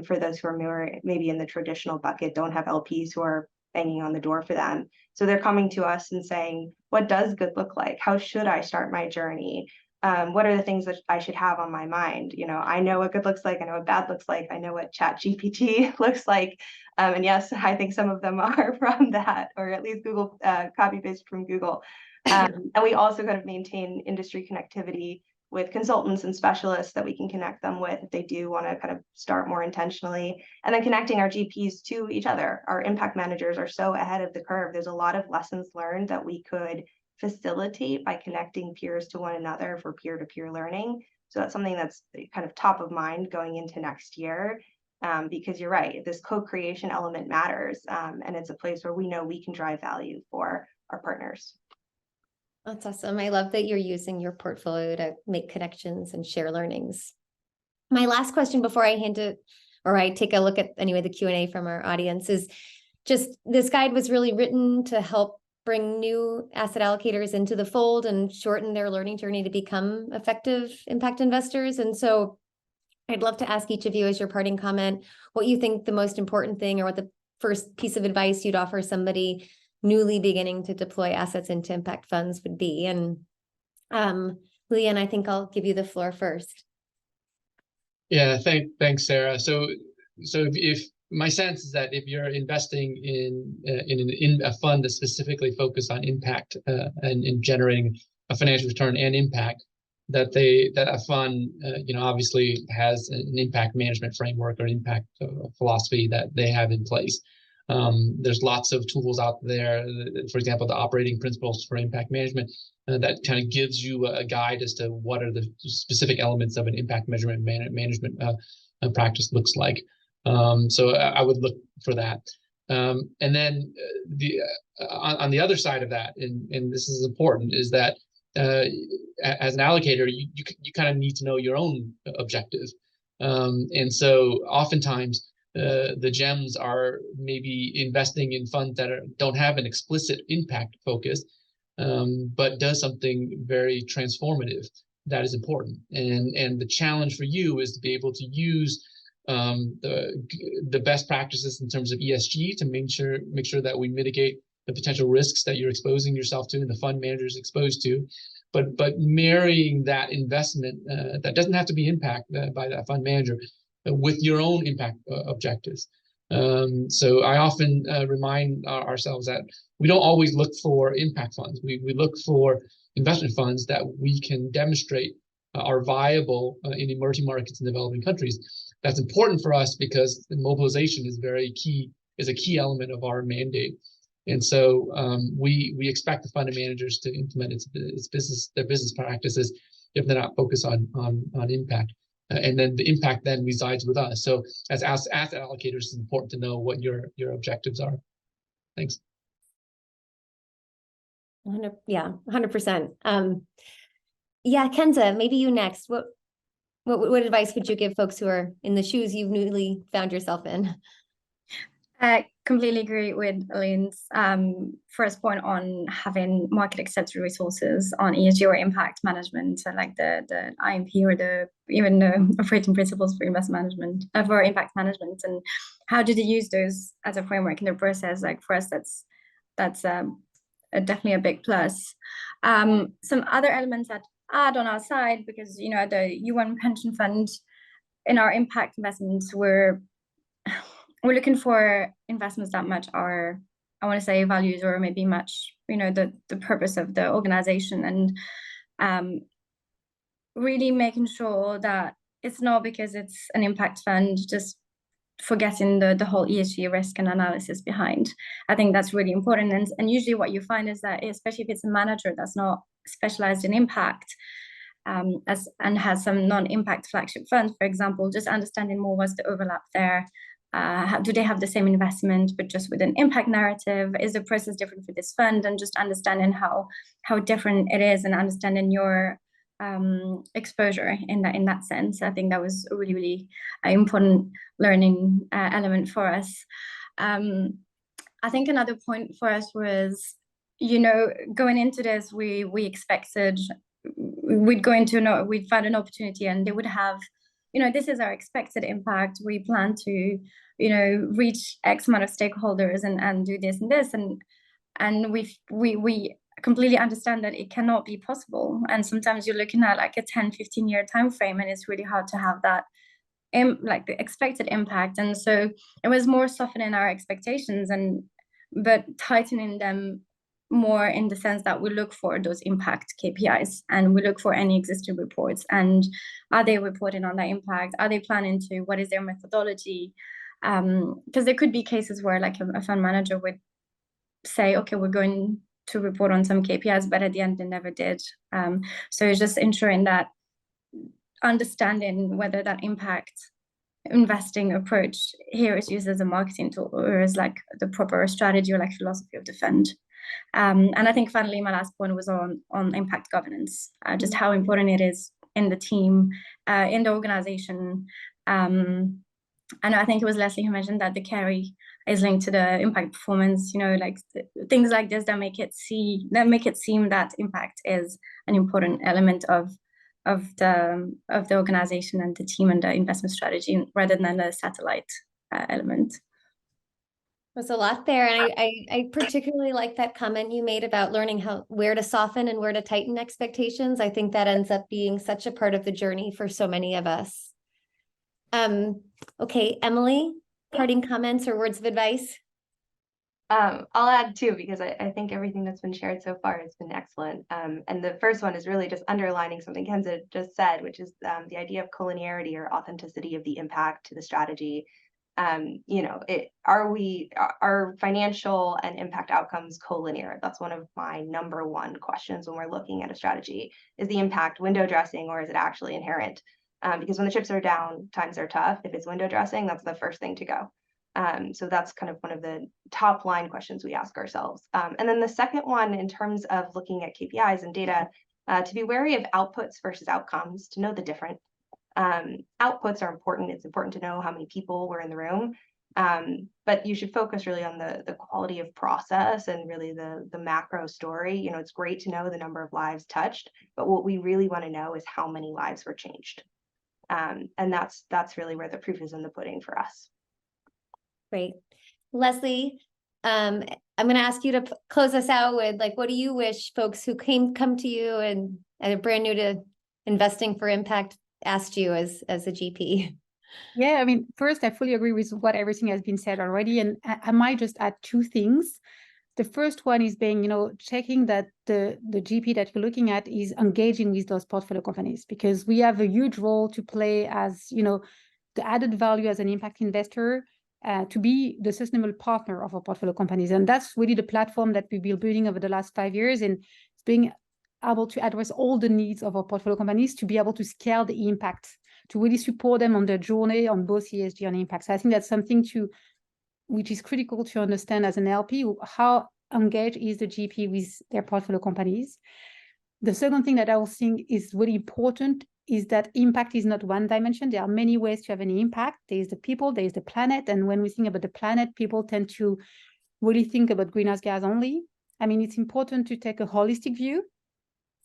For those who are more maybe in the traditional bucket, don't have LPs who are banging on the door for them. So they're coming to us and saying, what does good look like? How should I start my journey? What are the things that I should have on my mind? I know what good looks like. I know what bad looks like. I know what ChatGPT looks like. And yes, I think some of them are from that, or at least Google, copy paste from Google. And we also kind of maintain industry connectivity with consultants and specialists that we can connect them with if they do want to kind of start more intentionally. And then connecting our GPs to each other. Our impact managers are so ahead of the curve. There's a lot of lessons learned that we could facilitate by connecting peers to one another for peer-to-peer learning. So that's something that's kind of top of mind going into next year, because you're right, this co-creation element matters, and it's a place where we know we can drive value for our partners. That's awesome. I love that you're using your portfolio to make connections and share learnings. My last question before I I take a look at the Q&A from our audience is just, this guide was really written to help bring new asset allocators into the fold and shorten their learning journey to become effective impact investors. And so I'd love to ask each of you, as your parting comment, what you think the most important thing, or what the first piece of advice you'd offer somebody newly beginning to deploy assets into impact funds would be. And Leanne, I think I'll give you the floor first. Yeah, thanks, Sarah. So if my sense is that if you're investing in a fund that's specifically focused on impact and in generating a financial return and impact, that a fund obviously has an impact management framework or impact philosophy that they have in place. There's lots of tools out there, for example, the operating principles for impact management, that kind of gives you a guide as to what are the specific elements of an impact measurement management practice looks like. So I would look for that. And then on the other side of that, and this is important, is that as an allocator, you kind of need to know your own objective. And so oftentimes, the gems are maybe investing in funds that don't have an explicit impact focus, but does something very transformative that is important. And the challenge for you is to be able to use the best practices in terms of ESG to make sure that we mitigate the potential risks that you're exposing yourself to and the fund manager is exposed to, but marrying that investment that doesn't have to be impact by that fund manager with your own impact objectives. So I often remind ourselves that we don't always look for impact funds. We look for investment funds that we can demonstrate are viable in emerging markets and developing countries. That's important for us because the mobilization is a key element of our mandate. And so we expect the fund managers to implement their business practices if they're not focused on impact. And then the impact then resides with us. So as asset allocators, it's important to know what your objectives are. Thanks. 100%. Yeah, Kenza, maybe you next. What advice would you give folks who are in the shoes you've newly found yourself in? I completely agree with Elaine's first point on having market accepted resources on ESG or impact management, so like the IMP or even the operating principles for investment management, for impact management, and how do they use those as a framework in their process? Like for us, that's definitely a big plus. Some other elements that add on our side, because the UN pension fund in our impact investments, we're looking for investments that match our, I want to say, values, or maybe match the purpose of the organization, and really making sure that it's not because it's an impact fund just forgetting the whole ESG risk and analysis behind. I think that's really important. And usually what you find is that, especially if it's a manager that's not specialized in impact, and has some non-impact flagship funds, for example, just understanding more what's the overlap there. Do they have the same investment but just with an impact narrative? Is the process different for this fund? And just understanding how different it is, and understanding your exposure in that sense. I think that was a really, really important learning element for us. I think another point for us was, going into this, we expected we'd find an opportunity and they would have, this is our expected impact. We plan to, reach X amount of stakeholders and do this and this. And we completely understand that it cannot be possible. And sometimes you're looking at like a 10-15 year time frame, and it's really hard to have that like the expected impact. And so it was more softening our expectations but tightening them more in the sense that we look for those impact KPIs, and we look for any existing reports, and are they reporting on that impact? Are they planning to? What is their methodology? Because there could be cases where like a fund manager would say, okay, we're going to report on some KPIs, but at the end they never did. So it's just ensuring that understanding whether that impact investing approach here is used as a marketing tool or as like the proper strategy or like philosophy of the fund. And I think finally my last point was on impact governance, just how important it is in the team, in the organization. And I think it was Leslie who mentioned that the carry is linked to the impact performance, like things like this that make it seem that impact is an important element of the organization and the team and the investment strategy, rather than the satellite element. There's a lot there. And I particularly like that comment you made about learning where to soften and where to tighten expectations. I think that ends up being such a part of the journey for so many of us. Okay, Emily, parting comments or words of advice? I'll add two, because I think everything that's been shared so far has been excellent. And the first one is really just underlining something Kenza just said, which is the idea of collinearity or authenticity of the impact to the strategy. Are financial and impact outcomes collinear? That's one of my number one questions when we're looking at a strategy. Is the impact window dressing, or is it actually inherent? Because when the chips are down, times are tough. If it's window dressing, that's the first thing to go. So that's kind of one of the top line questions we ask ourselves. And then the second one, in terms of looking at KPIs and data, to be wary of outputs versus outcomes, to know the difference. Outputs are important. It's important to know how many people were in the room, but you should focus really on the quality of process and really the macro story. It's great to know the number of lives touched, but what we really want to know is how many lives were changed. And that's really where the proof is in the pudding for us. Great. Leslie, I'm going to ask you to close us out with, like, what do you wish folks who come to you and are brand new to investing for impact asked you as a GP? Yeah, I mean, first, I fully agree with what everything has been said already. And I might just add two things. the first one is being, checking that the GP that you're looking at is engaging with those portfolio companies, because we have a huge role to play as, the added value as an impact investor, to be the sustainable partner of our portfolio companies. And that's really the platform that we've been building over the last 5 years, and it's being able to address all the needs of our portfolio companies to be able to scale the impact, to really support them on their journey on both ESG and impact. So I think that's something which is critical to understand as an LP, how engaged is the GP with their portfolio companies. The second thing that I will think is really important is that impact is not one dimension. There are many ways to have an impact. There's the people, there's the planet. And when we think about the planet, people tend to really think about greenhouse gas only. I mean, it's important to take a holistic view.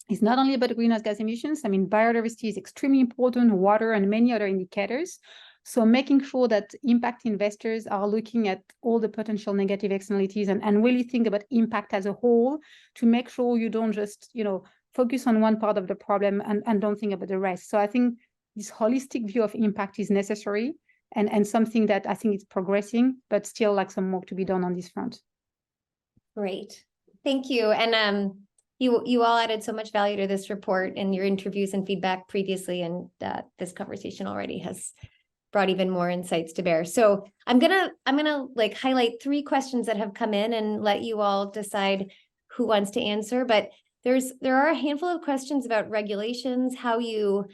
It's not only about the greenhouse gas emissions. I mean, biodiversity is extremely important, water and many other indicators. So making sure that impact investors are looking at all the potential negative externalities and really think about impact as a whole, to make sure you don't just, focus on one part of the problem and don't think about the rest. So I think this holistic view of impact is necessary and something that I think is progressing, but still like some work to be done on this front. Great. Thank you. And you all added so much value to this report in your interviews and feedback previously, and this conversation already has brought even more insights to bear. So I'm gonna like highlight 3 questions that have come in and let you all decide who wants to answer. But there are a handful of questions about regulations, how you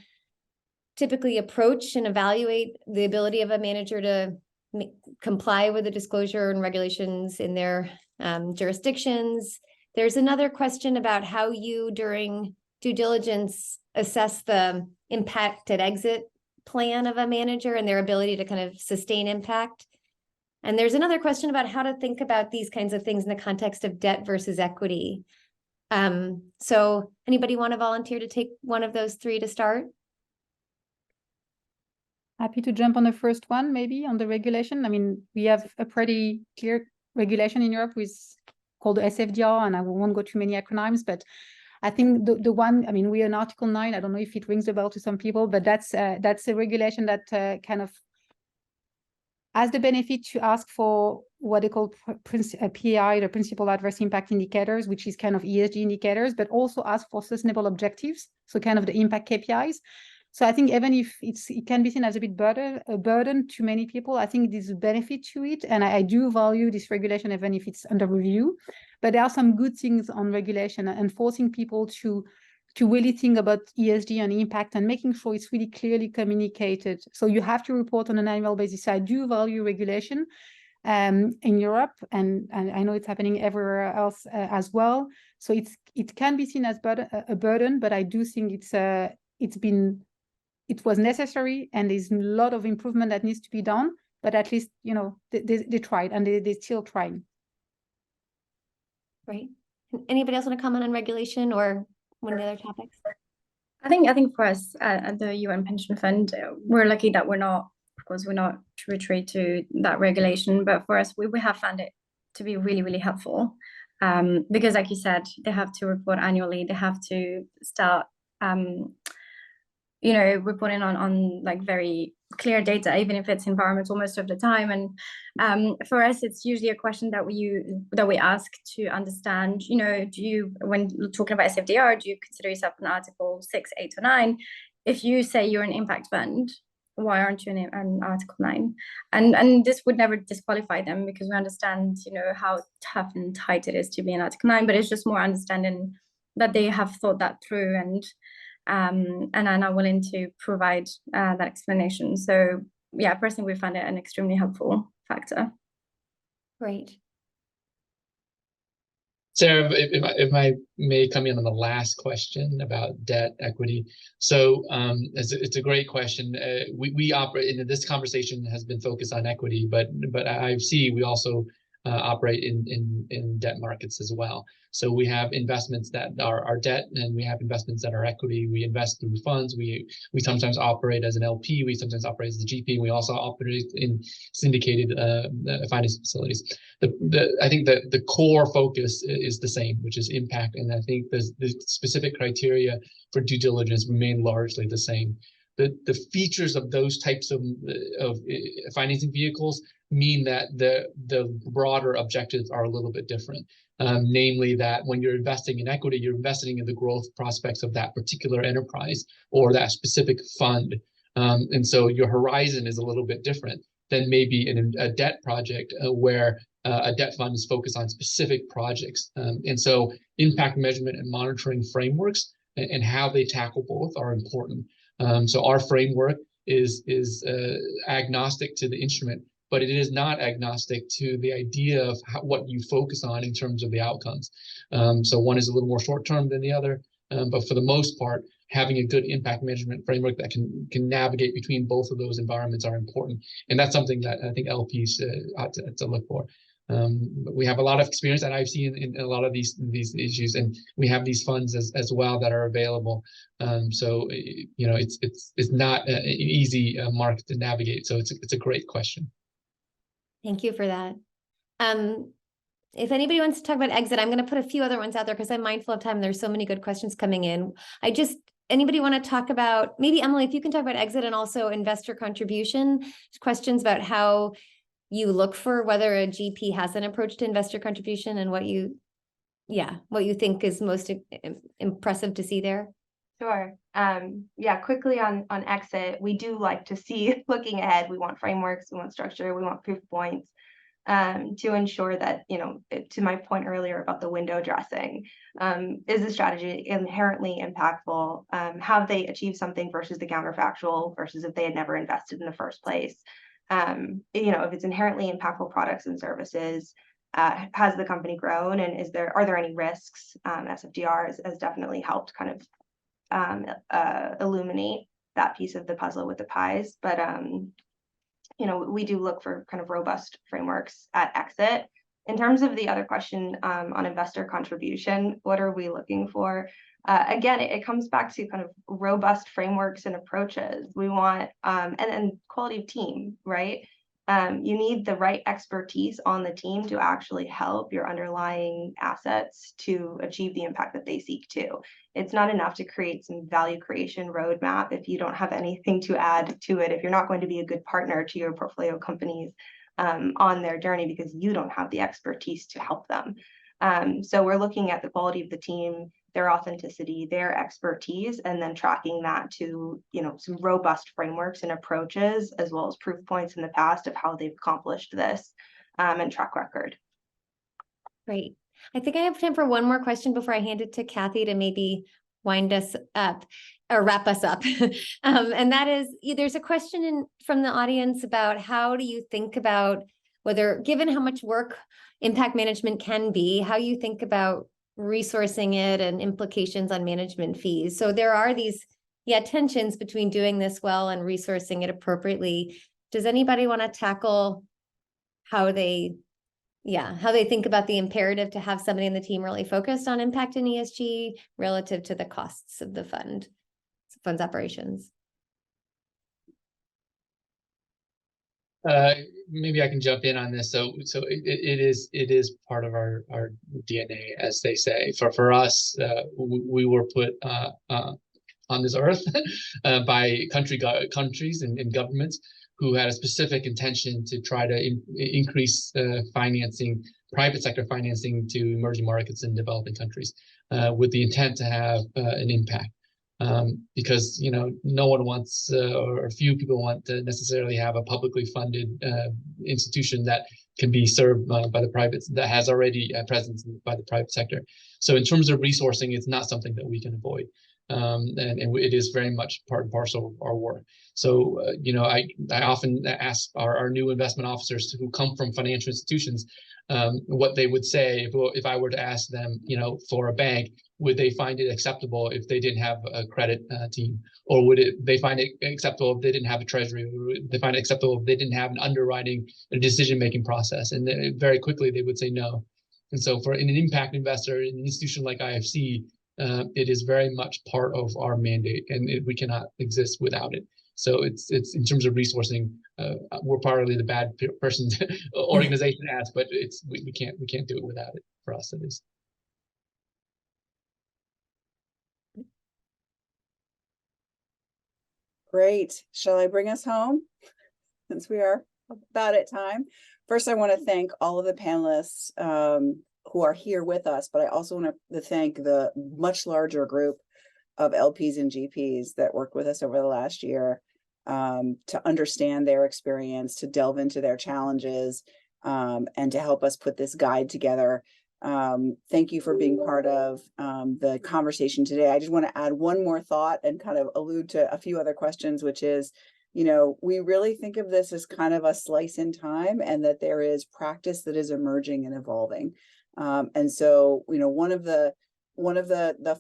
typically approach and evaluate the ability of a manager to comply with the disclosure and regulations in their jurisdictions. There's another question about how you, during due diligence, assess the impact at exit plan of a manager and their ability to kind of sustain impact. And there's another question about how to think about these kinds of things in the context of debt versus equity. So anybody want to volunteer to take one of those 3 to start? Happy to jump on the first one, maybe on the regulation. I mean, we have a pretty clear regulation in Europe called the SFDR, and I won't go too many acronyms, but I think the one, I mean, we are in Article 9. I don't know if it rings a bell to some people, but that's a regulation that kind of has the benefit to ask for what they call PAI, the Principal Adverse Impact Indicators, which is kind of ESG indicators, but also ask for sustainable objectives, so kind of the impact KPIs. So I think even if it can be seen as a bit a burden to many people, I think there's a benefit to it. And I do value this regulation, even if it's under review. But there are some good things on regulation and forcing people to really think about ESG and impact and making sure it's really clearly communicated. So you have to report on an annual basis. So I do value regulation in Europe, and I know it's happening everywhere else as well. So it can be seen as a burden, but I do think it was necessary, and there's a lot of improvement that needs to be done, but at least, they tried, and they're still trying. Right. Anybody else want to comment on regulation or one of the other topics? I think for us at the UN Pension Fund, we're lucky that we're not tributary to that regulation, but for us, we have found it to be really, really helpful, because like you said, they have to report annually, they have to start reporting on like very clear data, even if it's environmental most of the time. And for us, it's usually a question that we ask to understand, when talking about SFDR, do you consider yourself an Article 6, 8, or 9? If you say you're an impact fund, why aren't you an Article 9? And this would never disqualify them, because we understand, how tough and tight it is to be an Article 9, but it's just more understanding that they have thought that through and are now willing to provide that explanation. So yeah, personally, we found it an extremely helpful factor. Great. Sarah, if I may come in on the last question about debt equity. So it's a great question. We operate, and this conversation has been focused on equity, but I see we also operate in debt markets as well. So we have investments that are debt, and we have investments that are equity. We invest through funds. We sometimes operate as an LP. We sometimes operate as the GP. We also operate in syndicated finance facilities. I think that the core focus is the same, which is impact, and I think the specific criteria for due diligence remain largely the same. The features of those types of financing vehicles mean that the broader objectives are a little bit different. namely that when you're investing in equity, you're investing in the growth prospects of that particular enterprise or that specific fund. And so your horizon is a little bit different than maybe in a debt project where a debt fund is focused on specific projects. And so impact measurement and monitoring frameworks and how they tackle both are important. So our framework is agnostic to the instrument, but it is not agnostic to the idea of what you focus on in terms of the outcomes. So one is a little more short-term than the other, but for the most part, having a good impact management framework that can navigate between both of those environments are important. And that's something that I think LPs ought to look for. We have a lot of experience that I've seen in a lot of these issues, and we have these funds as well that are available. So you know, it's not an easy market to navigate. So it's a great question. Thank you for that. If anybody wants to talk about exit, I'm going to put a few other ones out there because I'm mindful of time. There's so many good questions coming in. Anybody want to talk about, maybe Emily, if you can talk about exit and also investor contribution, questions about how you look for whether a GP has an approach to investor contribution and what you think is most impressive to see there. Sure. Yeah, quickly on exit, we do like to see looking ahead. We want frameworks, we want structure, we want proof points to ensure that, you know, to my point earlier about the window dressing, is the strategy inherently impactful? Have they achieved something versus the counterfactual versus if they had never invested in the first place? You know, if it's inherently impactful products and services, has the company grown, and are there any risks? SFDR has definitely helped kind of illuminate that piece of the puzzle with the pies. But you know, we do look for kind of robust frameworks at exit. In terms of the other question on investor contribution, what are we looking for? Again, it comes back to kind of robust frameworks and approaches. We want, and quality of team, right? You need the right expertise on the team to actually help your underlying assets to achieve the impact that they seek to. It's not enough to create some value creation roadmap if you don't have anything to add to it, if you're not going to be a good partner to your portfolio companies on their journey because you don't have the expertise to help them. So we're looking at the quality of the team, their authenticity, their expertise, and then tracking that to, you know, some robust frameworks and approaches, as well as proof points in the past of how they've accomplished this and track record. Great. I think I have time for one more question before I hand it to Kathy to maybe wind us up or wrap us up. And that is, there's a question from the audience about how do you think about whether, given how much work impact management can be, how you think about resourcing it and implications on management fees. So there are these, tensions between doing this well and resourcing it appropriately. Does anybody want to tackle how they think about the imperative to have somebody in the team really focused on impact and ESG relative to the costs of the fund's operations? Maybe I can jump in on this. So it is part of our DNA, as they say. For us, we were put on this earth by countries and governments who had a specific intention to try to increase financing, private sector financing to emerging markets and developing countries, with the intent to have an impact. Because, you know, no one wants, or few people want to necessarily have a publicly funded institution that can be served by the private, that has already a presence by the private sector. So in terms of resourcing, it's not something that we can avoid. And it is very much part and parcel of our work. So, you know, I often ask our new investment officers who come from financial institutions what they would say if I were to ask them, you know, for a bank, would they find it acceptable if they didn't have a credit team? Or would they find it acceptable if they didn't have a treasury? Or would they find it acceptable if they didn't have an underwriting and decision-making process? And then very quickly they would say no. And so for an impact investor in an institution like IFC, it is very much part of our mandate, and we cannot exist without it. So it's in terms of resourcing, we're probably the bad person organization to ask, but we can't do it without it. For us, at least. Great. Shall I bring us home? Since we are about at time. First, I want to thank all of the panelists who are here with us, but I also want to thank the much larger group of LPs and GPs that worked with us over the last year, to understand their experience, to delve into their challenges, and to help us put this guide together. Thank you for being part of the conversation today. I just want to add one more thought and kind of allude to a few other questions, which is, you know, we really think of this as kind of a slice in time, and that there is practice that is emerging and evolving. And so, you know, one of the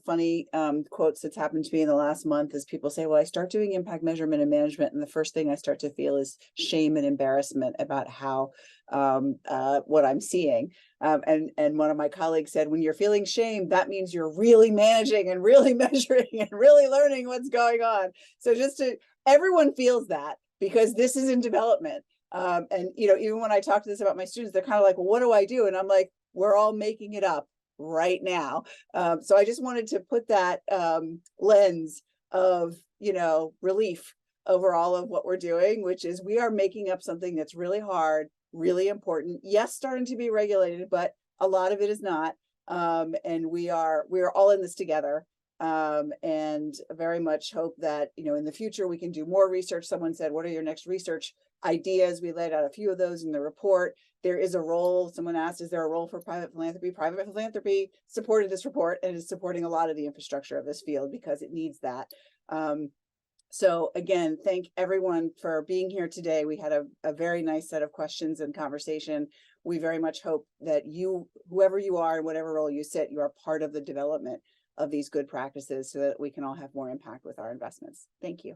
funny quotes that's happened to me in the last month is people say, well, I start doing impact measurement and management, and the first thing I start to feel is shame and embarrassment about how what I'm seeing. And one of my colleagues said, when you're feeling shame, that means you're really managing and really measuring and really learning what's going on. So everyone feels that, because this is in development. And, you know, even when I talk to this about my students, they're kind of like, well, what do I do? And I'm like, we're all making it up right now. So I just wanted to put that lens of, you know, relief over all of what we're doing, which is we are making up something that's really hard, really important. Yes, starting to be regulated, but a lot of it is not. And we are all in this together. And very much hope that, you know, in the future we can do more research. Someone said, what are your next research ideas? We laid out a few of those in the report. There is a role, someone asked, is there a role for private philanthropy? Private philanthropy supported this report and is supporting a lot of the infrastructure of this field because it needs that. So again, thank everyone for being here today. We had a very nice set of questions and conversation. We very much hope that you, whoever you are, in whatever role you sit, you are part of the development of these good practices so that we can all have more impact with our investments. Thank you.